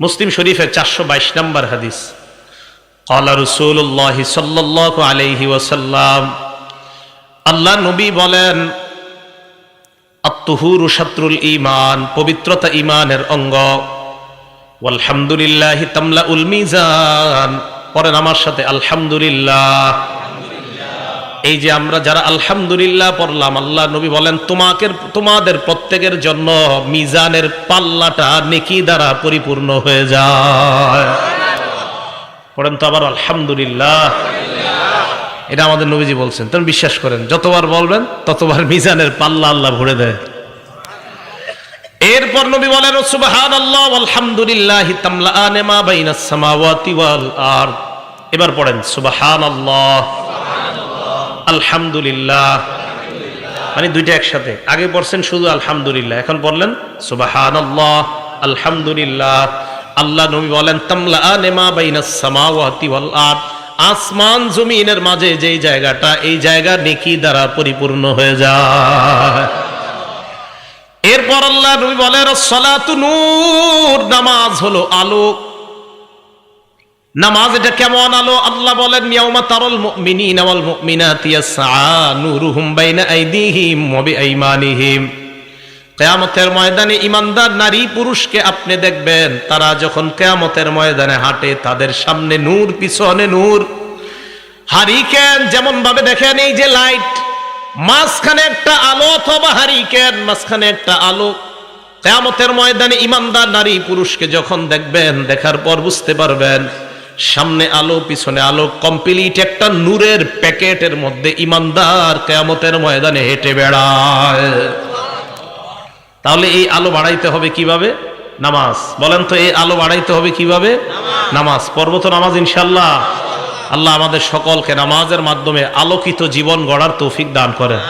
মুসলিম শরীফের 422 নম্বর হাদিস। ক্বালা রাসূলুল্লাহ সাল্লাল্লাহু আলাইহি ওয়াসাল্লাম, আল্লাহ নবী বলেন, আত-তুহুরু শাত্রুল ঈমান, পবিত্রতা ঈমানের অঙ্গ। ওয়ালহামদুলিল্লাহি তামলাউল মিজান, পড়েন আমার সাথে আলহামদুলিল্লাহ। এই যে আমরা যারা আলহামদুলিল্লাহ পড়লাম, আল্লাহ নবী বলেন তোমাদের প্রত্যেকের জন্য মিজানের পাল্লাটা নেকি দ্বারা পরিপূর্ণ হয়ে যায়। পড়েন তো আবার আলহামদুলিল্লাহ। এটা আমাদের নবীজি বলছেন, তুমি বিশ্বাস করেন যতবার বলবেন ততবার মিজানের পাল্লা আল্লাহ ভরে দেয়। এরপর নবী বলেন সুবহানাল্লাহ ওয়ালহামদুলিল্লাহি তামলাআনে মা বাইনাস সামাওয়াতি ওয়াল আরদ। এবার পড়েন সুবহানাল্লাহ আলহামদুলিল্লাহ, মানে দুইটা একসাথে। আগে পড়ছেন শুধু আলহামদুলিল্লাহ, এখন বললেন সুবহানাল্লাহ আলহামদুলিল্লাহ। আল্লাহ নবী বলেন তামলাআনে মা বাইনাস সামাওয়াতি ওয়াল আরদ, আসমান জমিনের মাঝে যেই জায়গাটা, এই জায়গা নেকি দ্বারা পরিপূর্ণ হয়ে যায়। এরপর আল্লাহ নবী বলেন সালাতু নূর, নামাজ হলো আলো। নামাজ এটা কেমন আলো? আল্লাহ বলেন ইয়াউমা তারাল মুমিনিনা ওয়াল মুমিনাতি ইয়াসআ নূরুহুম বাইনা আইদিহিম ওয়া বিআইমানিহিম। কিয়ামতের ময়দানে ঈমানদার নারী পুরুষকে আপনি দেখবেন, তারা যখন কিয়ামতের ময়দানে হাঁটে তাদের সামনে নূর, পিছনে নূর। হারিকেন যেমন ভাবে দেখেন, এই যে লাইট, মাঝখানে একটা আলো অথবা হারিকেন মাঝখানে একটা আলো। কিয়ামতের ময়দানে ঈমানদার নারী পুরুষকে যখন দেখবেন, দেখার পর বুঝতে পারবেন সামনে আলো পিছনে আলো, কমপ্লিট একটা নূরের প্যাকেটের মধ্যে ঈমানদার কিয়ামতের ময়দানে হেঁটে বেড়ায়। তাহলে এই আলো বাড়াইতে হবে কিভাবে? নামাজ। বলেন তো এই আলো বাড়াইতে হবে কিভাবে? নামাজ। পড়ব তো নামাজ ইনশাআল্লাহ। আল্লাহ আমাদের সকলকে নামাজের মাধ্যমে আলোকিত জীবন গড়ার তৌফিক দান করেন।